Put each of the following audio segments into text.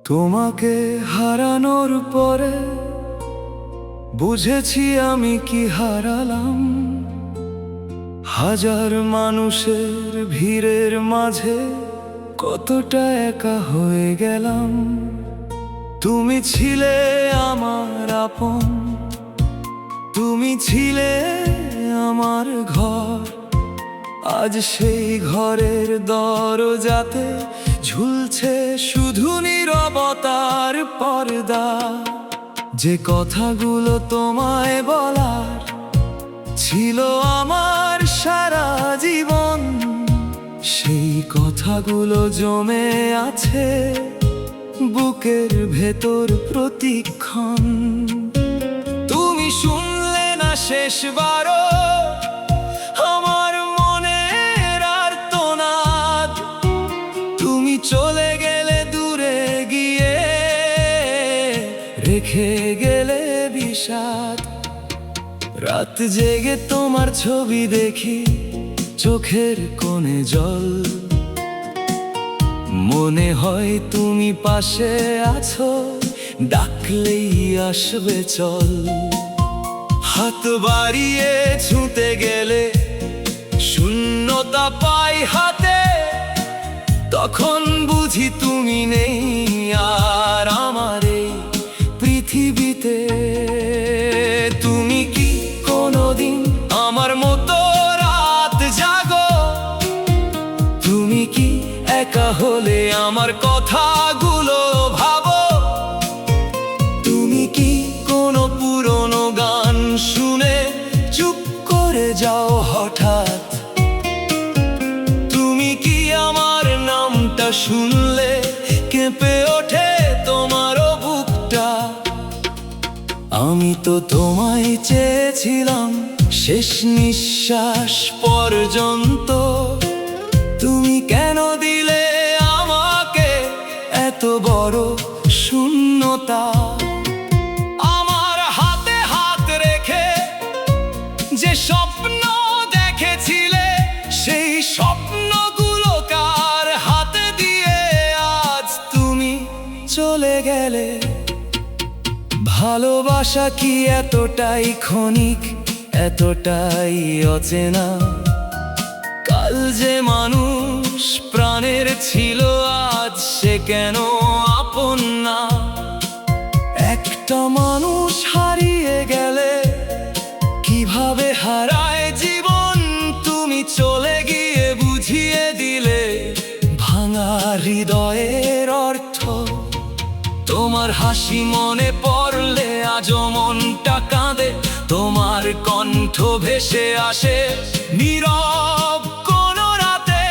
তোমাকে হারানোর পরে বুঝেছি আমি কি হারালাম। হাজার মানুষের ভিড়ের মাঝে কতটা একা হয়ে গেলাম। তুমি ছিলে আমার আপন, তুমি ছিলে আমার ঘর। আজ সেই ঘরের দরজাতে ঝুলছে শুধু নীরবতার পর্দা। যে কথাগুলো তোমায় বলার ছিল আমার সারা জীবন, সেই কথাগুলো জমে আছে বুকের ভেতর প্রতিক্ষণ। তুমি শুনলে না শেষবারও আমার মনের আর্তনাদ। তুমি চলে গেলে দূরে গিয়ে, রেখে গেলে বিষাদ। রাত জেগে তোমার ছবি দেখি, চোখের কোণে জল। মনে হয় তুমি পাশে আছো, ডাকলেই আসবে চল। হাত বাড়িয়ে ছুঁতে গেলে শূন্যতা পাই হাতে, তখন বুঝি তুমি নেই আর আমার এই পৃথিবীতে। তুমি কি কোনোদিন আমার মতো রাত জাগো? তুমি কি একা হলে আমার কথাগুলো ভাবো? তুমি কি কোনো পুরনো গান শুনে চুপ করে যাও হঠাৎ? তুমি কি আমার নামটা শুনলে কেঁপে ওঠে তোমারও বুকটা? আমি তো তোমায় চেয়েছিলাম শেষ নিঃশ্বাস পর্যন্ত। তুমি কেন দিলে আমাকে এত বড় শূন্যতা? আমার হাতে হাত রেখে যে স্বপ্ন দেখেছিলে, সেই স্বপ্নগুলো কার হাতে দিয়ে আজ তুমি চলে গেলে? ভালোবাসা কি এতটাই ক্ষণিক, এতটাই অচেনা? কাল যে মানুষ প্রাণের ছিল, আজ সে কেন আপন না? একটা মানুষ হারিয়ে গেলে কিভাবে হারায় জীবন? তুমি চলে গিয়ে বুঝিয়ে দিলে ভাঙা হৃদয়ের অর্থ। তোমার হাসি মনে পড়লে আজও মনটা কাঁদে। তোমার কণ্ঠ ভেসে আসে নীরব কোনো রাতে।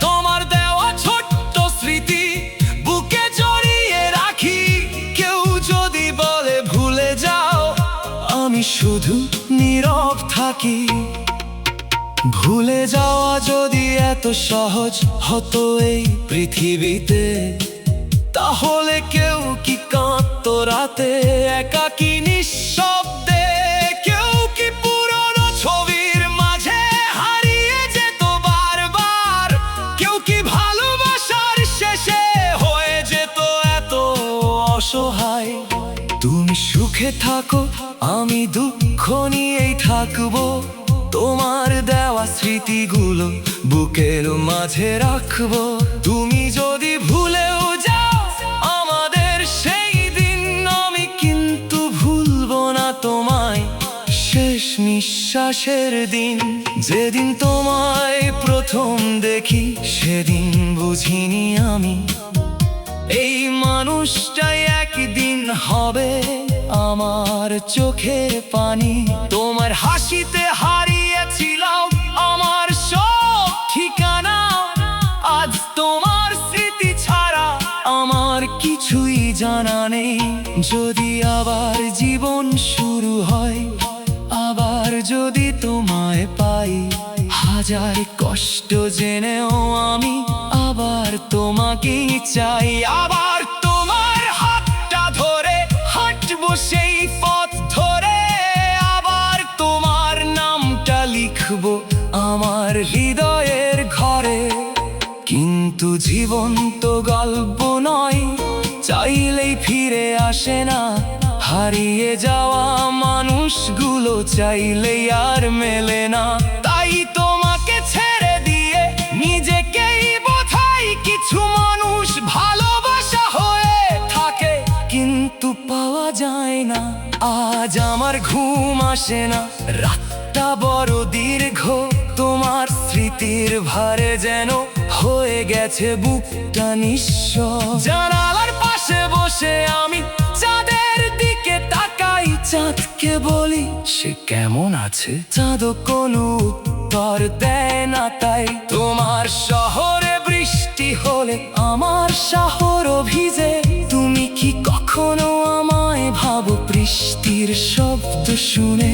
তোমার দেওয়া ছোট্ট স্মৃতি বুকে জড়িয়ে রাখি। কেউ যদি বলে ভুলে যাও, আমি শুধু নীরব থাকি। ভুলে যাওয়া যদি এত সহজ হতো এই পৃথিবীতে, তাহলে কেউ কি কাঁদতো রাতে একাকী নিঃশব্দে? কেউ কি পুরনো ছবির মাঝে হারিয়ে যেত বারবার? কেউ কি ভালোবাসার শেষে হয়ে যেত এত অসহায়? তুমি সুখে থাকো, আমি দুঃখ নিয়েই থাকবো। তোমার দেওয়া স্মৃতিগুলো বুকের মাঝে রাখবো। তুমি যদি ভুলেও যাও আমাদের সেই দিন, আমি কিন্তু ভুলবো না তোমায় শেষ নিঃশ্বাসের দিন। যেদিন তোমায় প্রথম দেখি, সেদিন বুঝিনি আমি এই মানুষটাই একদিন হবে আমার চোখের পানি। তোমার হাসিতে হারিয়েছিলাম আমার সব ঠিকানা। আজ তোমার স্মৃতি ছাড়া আমার কিছুই জানা নেই। যদি আবার জীবন শুরু হয়, আবার যদি তোমায় পাই, হাজার কষ্ট জেনেও আমি আবার তোমাকেই চাই। আবার তোমার হাতটা ধরে হাঁটবো সেই পথ ধরে। আবার তোমার নামটা লিখবো আমার হৃদয়ের ঘরে। কিন্তু জীবন তো গল্প নয়, চাই আসে না। হারিয়ে যাওয়া মানুষগুলো চাইলেই আর মেলে না। তাই তোমাকে ছেড়ে দিয়ে নিজেকেই বোঝাই, কিছু মানুষ ভালোবাসা হয়ে থাকে কিন্তু পাওয়া যায় না। আজ আমার ঘুম আসে না, রাতটা বড় দীর্ঘ, তোমার স্মৃতির ভারে যেন হয়ে গেছে বুকটা নিঃস্ব। জানালার পাশে বসে আমি চাঁদের দিকে তাকাই, চাঁদকে বলি সে কেমন আছে, চাঁদও কোনো উত্তর দেয় না। তাই তোমার শহরে বৃষ্টি হলে আমার শহরও ভিজে। তুমি কি কখনো আমায় ভাবো বৃষ্টির শব্দ শুনে?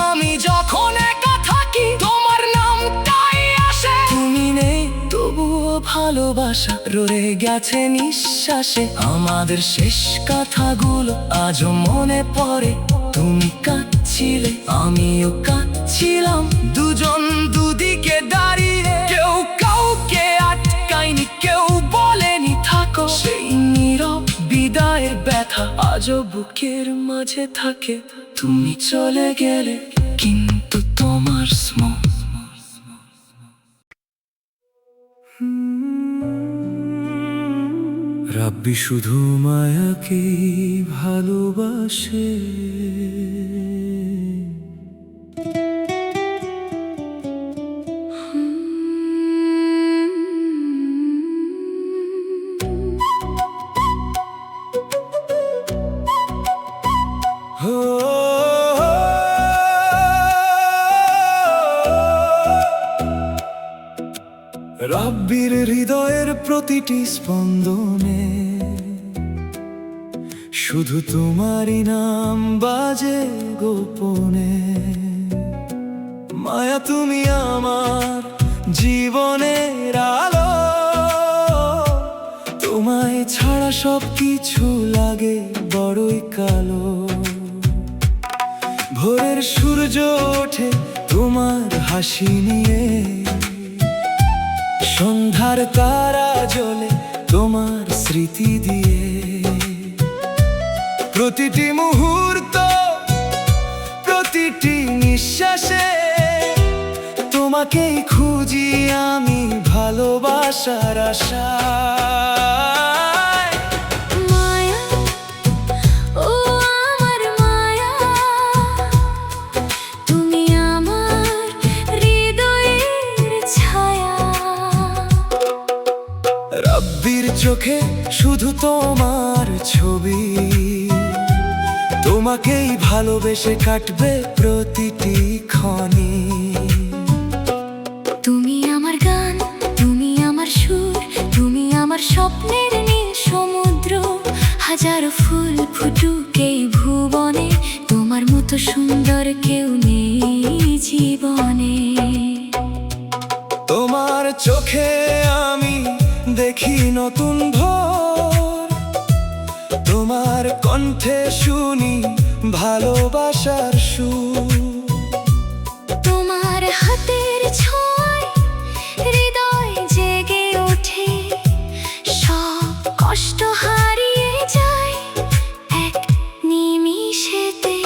আমি যখন একা থাকি তোমার নামটাই আসে। তুমি নেই তবুও ভালোবাসা রয়ে গেছে নিঃশ্বাসে। আমাদের শেষ কথাগুলো আজও মনে পড়ে। তুমি কাঁদছিলে, আমিও কাঁদছিলাম, দুজন দুদিকে দাঁড়িয়ে। কেউ কাউকে আটকায়নি, কেউ বলেনি থাকো। সেই নীরব বিদায়ের ব্যথা আজও বুকের মাঝে থাকে। তুমি চলে গেলে কিন্তু তোমার রাব্বি শুধু মায়াকেই ভালোবাসে। রাব্বির হৃদয়ের প্রতিটি স্পন্দনে শুধু তোমারই নাম বাজে গোপনে। মায়া তুমি আমার জীবনের আলো, তোমায় ছাড়া সব কিছু লাগে বড়ই কালো। ভোরের সূর্য ওঠে তোমার হাসি নিয়ে, সন্ধ্যার তারা জ্বলে তোমার স্মৃতি দিয়ে। প্রতিটি মুহূর্ত, প্রতিটি নিঃশ্বাসে তোমাকেই খুঁজি আমি ভালোবাসার আশায়। মায়া, ও আমার মায়া, তুমি আমার হৃদয়ের ছায়া। রাব্বির চোখে শুধু তোমার ছবি, তোমাকেই ভালোবেসে কাটবে প্রতিটি ক্ষণে। তুমি আমার গান, তুমি আমার সুর, তুমি আমার স্বপ্নের নীল সমুদ্র। হাজারো ফুল ফুটুক এই ভুবনে, তোমার মতো সুন্দর কেউ নেই জীবনে। তোমার চোখে আমি দেখি নতুন ভোর, তোমার কণ্ঠে শুনি ভালোবাসার সুর। তোমার হাতের ছোঁয়ায় হৃদয় জেগে ওঠে, সব কষ্ট হারিয়ে যায় এক নিমিষেতে।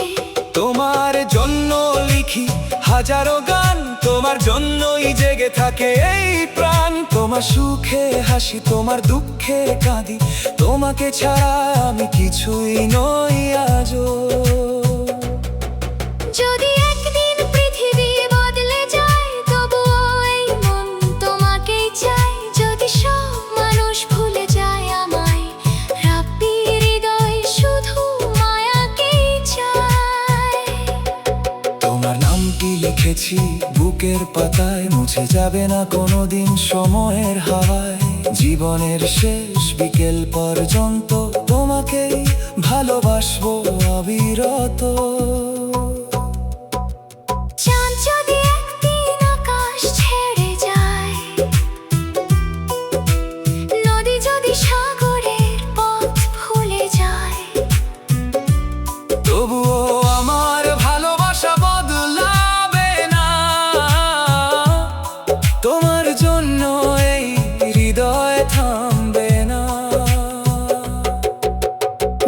তোমার জন্য লিখি হাজারো গান, তোমার জন্যই জেগে থাকে এই প্রাণ। তোমার সুখে হাসি, তোমার দুঃখে কাঁদি, তোমাকে ছাড়া আমি কিছুই নই আজও। যদি একদিন পৃথিবী বদলে যায়, তবুও এই মন তোমাকেই চাই। যদি সব মানুষ ভুলে যায় আমায়, রাব্বির হৃদয় শুধু মায়াকেই চায়। তোমার নামটি লিখেছি বুকের পাতায়, মুছে যাবে না কোনোদিন সময়ের হাওয়ায়। জীবনের শেষ বিকেল পর্যন্ত তোমাকেই ভালোবাসবো অবিরত। চাঁদ যদি একদিন আকাশ ছেড়ে যায়, নদী যদি সাগরের পথ ভুলে যায়, তবুও আমার ভালোবাসা বদলাবে না। তোমার জন্য এই হৃদয় থামবে না।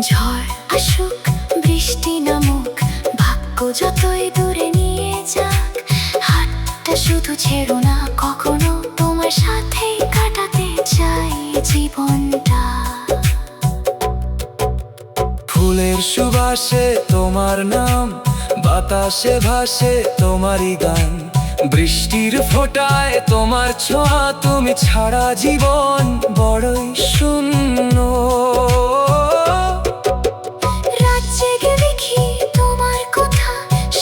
ঝড় আসুক যতই দূরে নিয়ে যাক, হাতটা শুধু ছেড়ো না কখনো, তোমার সাথেই কাটাতে চাই জীবনটা। ফুলের সুবাসে তোমার নাম, বাতাসে ভাসে তোমারই গান, বৃষ্টির ফোঁটায় তোমার ছোঁয়া, তুমি ছাড়া জীবন বড়ই শূন্য। রাত জেগে দেখি তোমার কথা,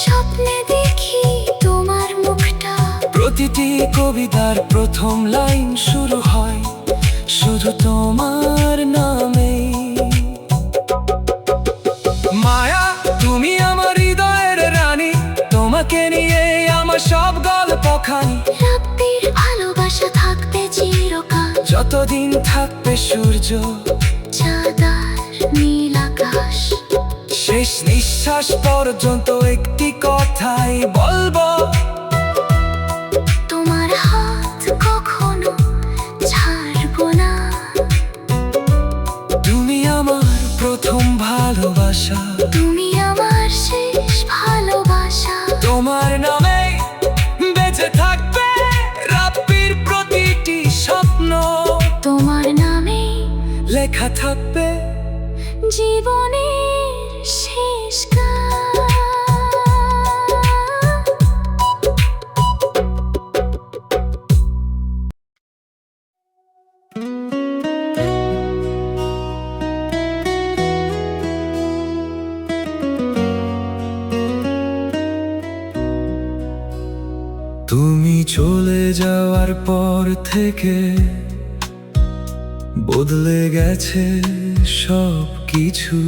স্বপ্নে দেখি তোমার মুখটা। প্রতিটি কবিতার প্রথম লাইন শুরু হয় শুধু তোমার নামেই। মায়া, তুমি আমার হৃদয়ের রানী, তোমাকে নিয়ে আমার সব গল্পখানি। রাব্বির ভালোবাসা থাকবে চিরকাল, যতদিন থাকবে সূর্য চাঁদ আর নীল আকাশ। শেষ নিঃশ্বাস পর্যন্ত একটি কথাই বলবো, তোমার হাত কখনো ছাড়বো না। তুমি আমার প্রথম ভালোবাসা, তুমি আমার শেষ ভালোবাসা। তোমার নামে বেঁচে থাকবে রাব্বির প্রতিটি স্বপ্ন, তোমার নামে লেখা থাকবে জীবনের শেষ গান। তুমি চলে যাওয়ার পর থেকে বদলে গেছে সব কিছু।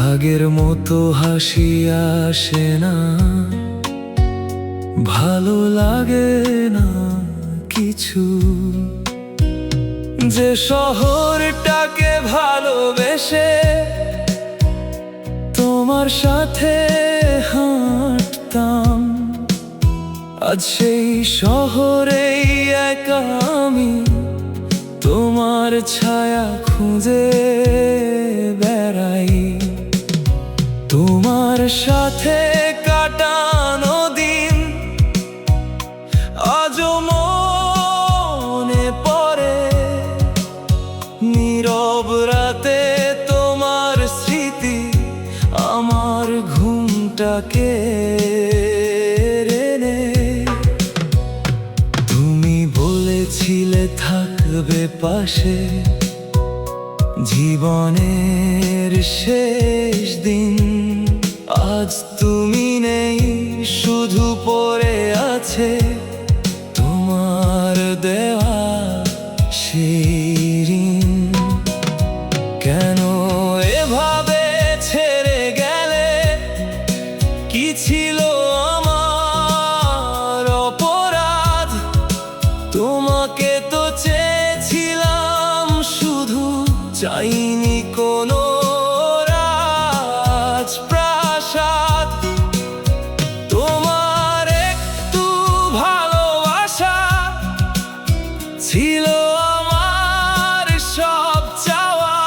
আগের মতো হাসি আসে না, ভালো লাগে না কিছু। যে শহরটাকে ভালোবেসে তোমার সাথে হাঁটতাম, আজ সেই শহরেই একা আমি তোমার ছায়া খুঁজে বেড়াই। তোমার সাথে কাটানো দিন আজও মনে পড়ে, নীরব রাতে তোমার স্মৃতি আমার ঘুমটাকে কেড়ে নেয়। তুমি বলেছিলে থাকবে পাশে জীবনের শেষ দিন, আজ তুমি নেই, শুধু পড়ে আছে তোমার দেওয়া সেই ঋণ। কেন এভাবে ছেড়ে গেলে? কি ছিল আমার অপরাধ? তোমাকে তো চেয়েছিলাম শুধু, চাইনি কোনো রাজপ্রাসাদ। তোমার একটু ভালোবাসা ছিল আমার সব চাওয়া,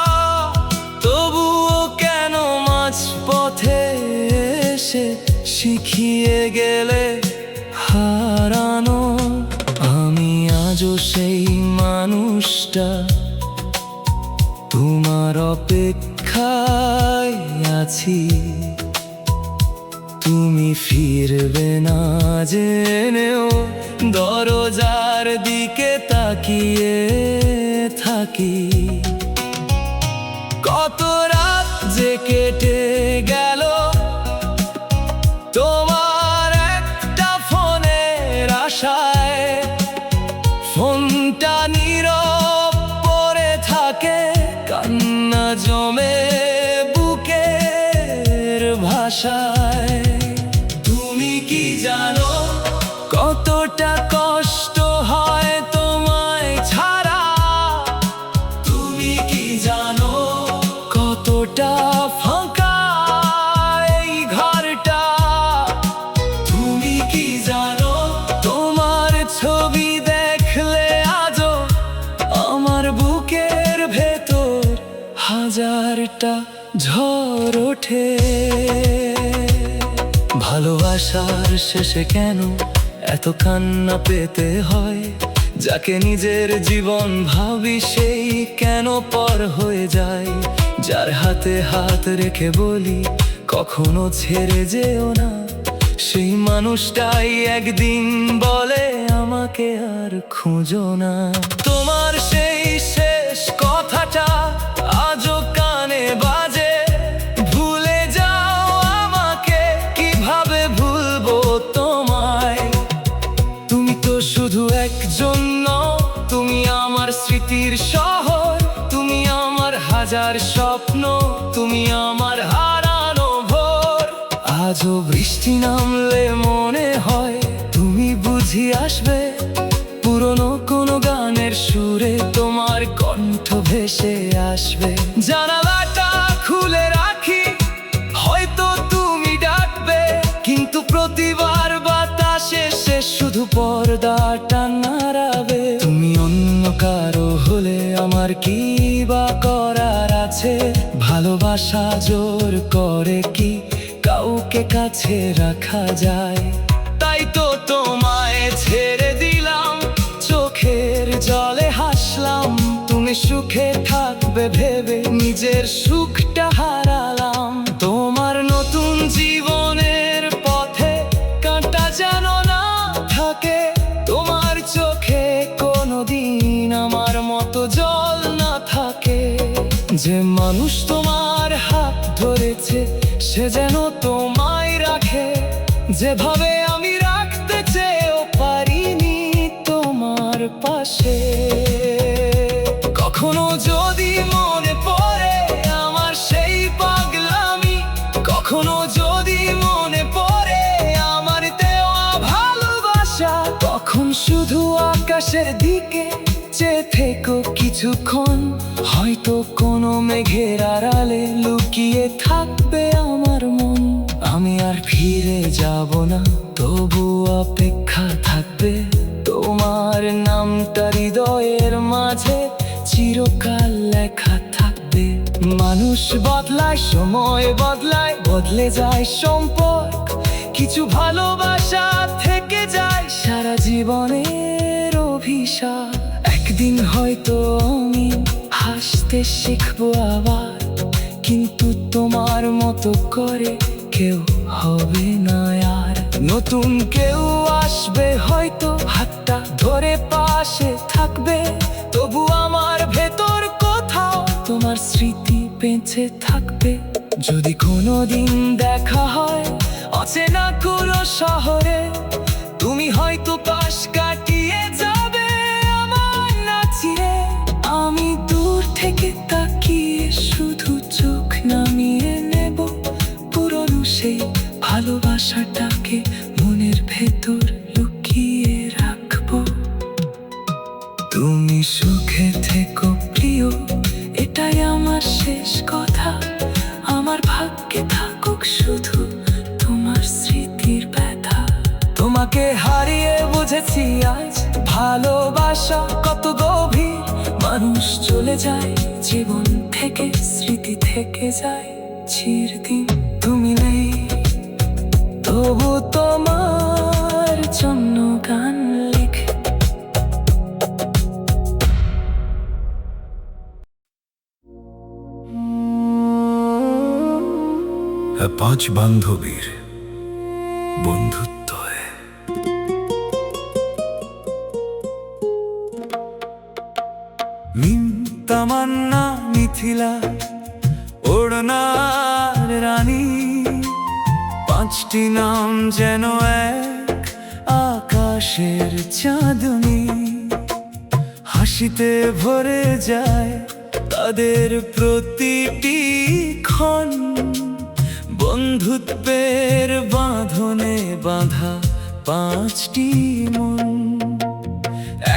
তবুও কেন মাঝপথে এসে শিখিয়ে গেলে হারানো। আমি আজও সেই মানুষটা, তোমার অপেক্ষায় আছি। তুমি ফিরবে না জেনেও দরজার দিকে তাকিয়ে থাকি। কত রাত যে কেটে গেল তোমার একটা ফোনের আশায়, ফোনটা নীরব পড়ে থাকে, কান্না জমে বুকের ভাষায়। তুমি কি জানো কতটা কষ্ট হয় তোমায় ছাড়া? তুমি কি জানো কতটা ফাঁকা এই ঘরটা? তুমি কি জানো তোমার ছবি দেখলে আজও আমার বুকের ভেতর হাজারটা ঝড় ওঠে। ভালোবাসার শেষে কেন এত কান্না পেতে হয়? যাকে নিজের জীবন ভাবি সেই কেন পর হয়ে যায়? যার হাতে হাত রেখে বলি কখনো ছেড়ে যেও না, সেই মানুষটাই একদিন বলে আমাকে আর খুঁজো না। তোমার সেই শেষ কথাটা আজও কানে বাজে, ভুলে যাও আমাকে, কিভাবে ভুলবো তোমায়? তুমি তো শুধু একজন নও, তুমি আমার স্মৃতির শহর, তুমি আমার হাজার স্বপ্ন, তুমি আমার হারানো ভোর। আজও বৃষ্টি নামলে মনে হয় তুমি বুঝি আসবে, পুরনো কোনো গানের সুরে তোমার কণ্ঠ ভেসে আসবে। জানালাটা খুলে রাখি, হয়তো তুমি ডাকবে, কিন্তু প্রতিবার বাতাসে সে শুধু পর্দাটা নাড়াবে। তুমি অন্য কারো হলে আমার কি বা করার আছে? ভালোবাসা জোর করে কি কাউকে কাছে রাখা যায়? তাই তো তোমায় ছেড়ে দিলাম, চোখের জলে হাসলাম, তুমি সুখে থাকবে ভেবে নিজের সুখটা হারালাম। তোমার নতুন জীবনের পথে কাঁটা যেন না থাকে, তোমার চোখে কোনোদিন আমার মতো জল না থাকে। যে মানুষ তোমার হাত ধরেছে সে যেন তোমায় রাখে, যেভাবে আমি রাখতে চেয়েও পারিনি তোমার পাশে। কখনো যদি মনে পড়ে আমার সেই পাগলামি, কখনো যদি মনে পড়ে আমার দেওয়া ভালোবাসা, তখন শুধু আকাশের দিকে চেয়ে থেকো কিছুক্ষণ, হয়তো কোনো মেঘের আড়ালে লুকিয়ে থাকবে আমার মন। আমি আর ফিরে যাব না, তবু অপেক্ষা থাকবে, তোমার নামটা হৃদয়ের মাঝে চিরকাল লেখা থাকবে। মানুষ বদলায়, সময় বদলায়, বদলে যায় সম্পর্ক, কিছু ভালোবাসা থেকে যায় সারা জীবনের অভিশাপ। একদিন হয়তো আমি হাসতে শিখবো আবার, কিন্তু তোমার মতো করে কেউ হবে না আর। নতুন কেউ আসবে হয়তো, হাতটা ধরে পাশে থাকবে, তবু আমার ভেতর কোথাও তোমার স্মৃতি বেঁচে থাকবে। যদি কোনোদিন দেখা হয় অচেনা কোনো শহরে, তুমি হয়তো পাশ কাটিয়ে যাবে আমার না চিরে। আমি দূর থেকে তাকিয়ে শুধু চোখ নামিয়ে নেব, পুরনো সেই ভালোবাসাটাকে মনের ভেতর লুকিয়ে রাখবো। তুমি সুখে থেকো প্রিয়, এটাই আমার শেষ কথা। আমার ভাগ্যে থাকুক শুধু তোমার স্মৃতির ব্যথা। তোমাকে হারিয়ে বুঝেছি আজ ভালোবাসা কত গভীর। মানুষ চলে যায় জীবন থেকে, স্মৃতি থেকে যায় চিরদিন। তুমি নেই তবু তোমার জন্য গান লিখে। পাঁচ বান্ধবীর বন্ধুত্ব। তামান্না, মিথিলা, ওড়নার রানী, পাঁচটি নাম যেন এক আকাশের চাঁদনি। হাসিতে ভরে যায় তাদের প্রতিটি ক্ষণ, বন্ধুত্বের বাঁধনে বাঁধা পাঁচটি মন।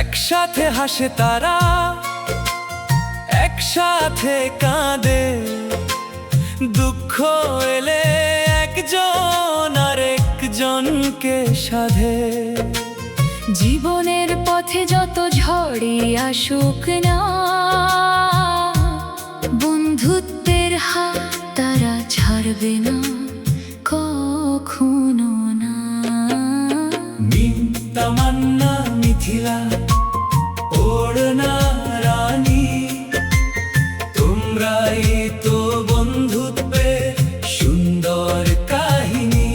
একসাথে হাসে তারা, একসাথে কাঁদে, দুঃখ এলে একজন আর একজনকে সাধে। জীবনের পথে যত ঝড়ই আসুক না, বন্ধুত্বের হাত ছাড়বে না কখনো না। মিম তামান্না মিথিলা ওড়না রানী, তোমরাই তো বন্ধুত্বের সুন্দর কাহিনী।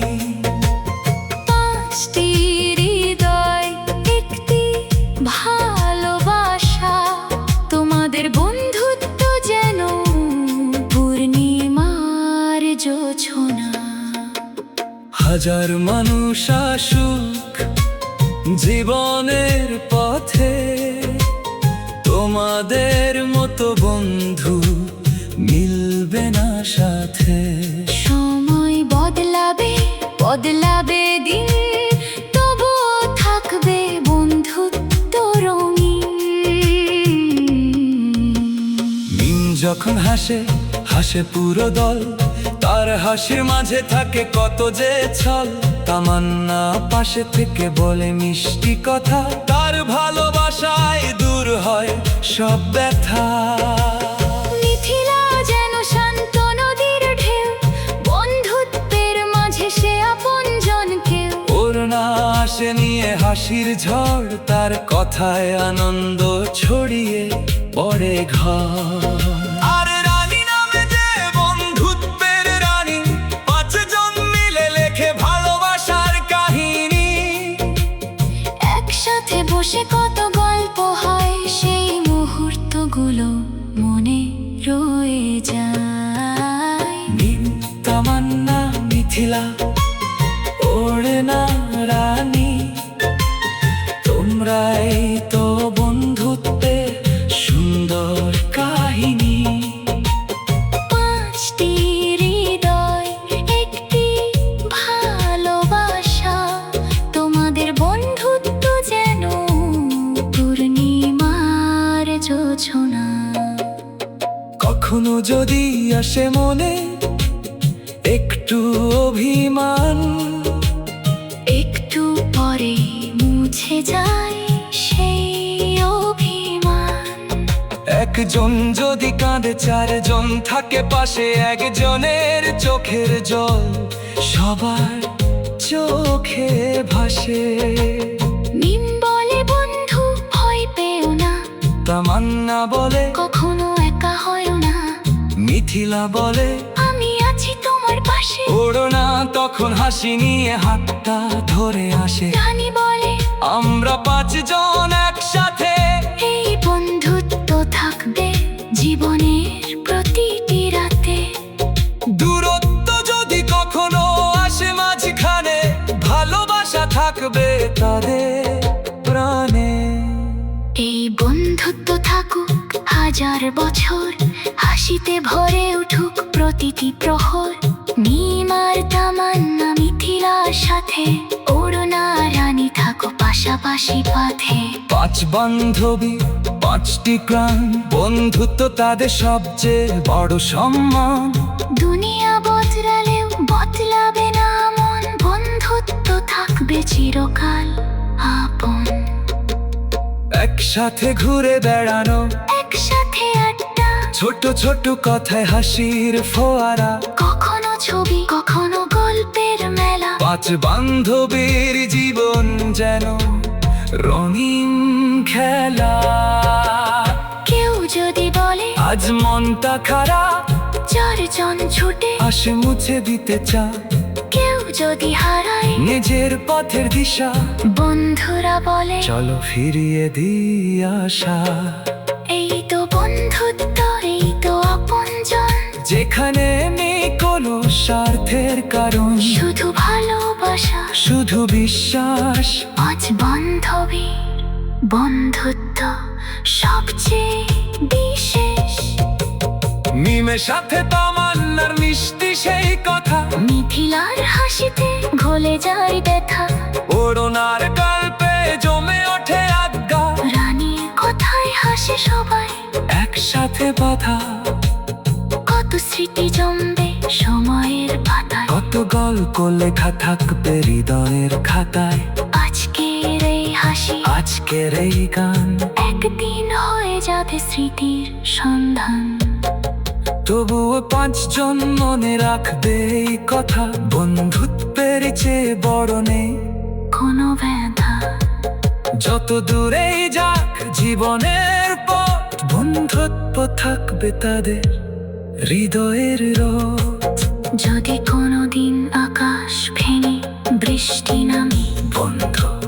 পাঁচটি হৃদয় একটি ভালোবাসা, তোমাদের বন্ধুত্ব যেন পূর্ণিমার জোছনা। হাজার মানুষ আসুক জীবনের পথে, তোমাদের মতো বন্ধু মিলবে না সাথে। সময় বদলাবে বদলাবে দিন, তবুও থাকবে বন্ধুত্ব রঙিন। মিম যখন হাসে হাসে পুরো দল, তার হাসির মাঝে থাকে কত যে ছল। তামান্না পাশে থেকে বলে মিষ্টি কথা, তার ভালোবাসায় দূর হয় সব ব্যথা। মিথিলা যেন শান্ত নদীর ঢেউ, বন্ধুত্বের মাঝে সে আপনজন কেউ। ওড়না আসে নিয়ে হাসির ঝড়, তার কথায় আনন্দ ছড়িয়ে পড়ে ঘর। আর রানী নামে যে বন্ধুত্বের রানী, পাঁচজন মিলে লেখে ভালোবাসার কাহিনী। একসাথে বসে কত গল্প হয়, সেই মুহূর্তগুলো মনে রয়ে যায়। মিম তামান্না মিথিলা ওড়না রানী, তোমরাই তো বন্ধুত্বের সুন্দর কাহিনী। পাঁচটি হৃদয় একটি ভালোবাসা, তোমাদের বন্ধুত্ব যেন পূর্ণিমার জোছনা। কখনো যদি আসে মনে একটু অভিমান, একটু পরে মুছে যায় সেই অভিমান। একজন যদি কাঁদে চারজন থাকে পাশে, একজনের চোখের জল সবার চোখে ভাসে। মিম বলে বন্ধু ভয় পেও না, তামান্না বলে কখনো একা হয় না। মিথিলা বলে আমি আছি তোমার পাশে। ওড়না তখন হাসি নিয়ে হাতটা ধরে আসে। রানী বলে আমরা পাঁচজন একসাথে, এই বন্ধুত্ব থাকবে জীবনের প্রতিটি রাতে। দূরত্ব যদি কখনো আসে মাঝখানে, ভালোবাসা থাকবে তাদের প্রাণে। এই বন্ধুত্ব থাকুক হাজার বছর, হাসিতে ভরে উঠুক প্রতিটি প্রহর। মিম আর তামান্না মিথিলার সাথে, ওড়না রানী থাকো পাশাপাশি পথে। পাঁচ বান্ধবী পাঁচটি প্রাণ, বন্ধুত্ব তাদের সবচেয়ে বড় সম্মান। দুনিয়া বদলালেও বদলাবে না মন, বন্ধুত্ব থাকবে চিরকাল আপন। একসাথে ঘুরে বেড়ানো, একসাথে আড্ডা, ছোট ছোট কথায় হাসির ফোয়ারা। কখনো ছবি কখনো গল্পের মেলা। পাঁচ বান্ধবীর জীবন যেন রঙিন খেলা। কেউ যদি বলে আজ মনটা খারাপ, চারজন ছুটে আসে মুছে দিতে চা। কেউ যদি হারায় নিজের পথের দিশা, বন্ধুরা বলে চলো ফিরিয়ে দিই আশা। এই তো বন্ধুত্ব, এই তো আপনজন, যেখানে নেই কোনো স্বার্থের কারণ, শুধু ভালোবাসা, শুধু বিশ্বাস। আজ বান্ধবীর বন্ধুত্ব সবচেয়ে বিশেষ। মিমের সাথে তামান্নার মিষ্টি সেই কথা, মিথিলার হাসিতে ঘোলে যায় ব্যথা। ওড়নার গল্পে জমে ওঠে আজ্ঞা। রানীর কথায় হাসে সবাই, একসাথে বাঁধা কত স্মৃতি জমবে সময়ের পাতায়। কত গল্প লেখা থাকবে হৃদয়ের খাতায়। আজকের এই হাসি, আজকের এই গান একদিন হয়ে যাবে স্মৃতির সন্ধান। তবুও পাঁচজন মনে রাখবে এই কথা, বন্ধুত্বের চেয়ে বড় নেই কোনো ব্যথা। যত দূরেই যাক জীবনের পথ, বন্ধুত্ব থাকবে তাদের হৃদয়ের রোদ। যদি কোনোদিন আকাশ ভেঙে বৃষ্টি নামে, বন্ধু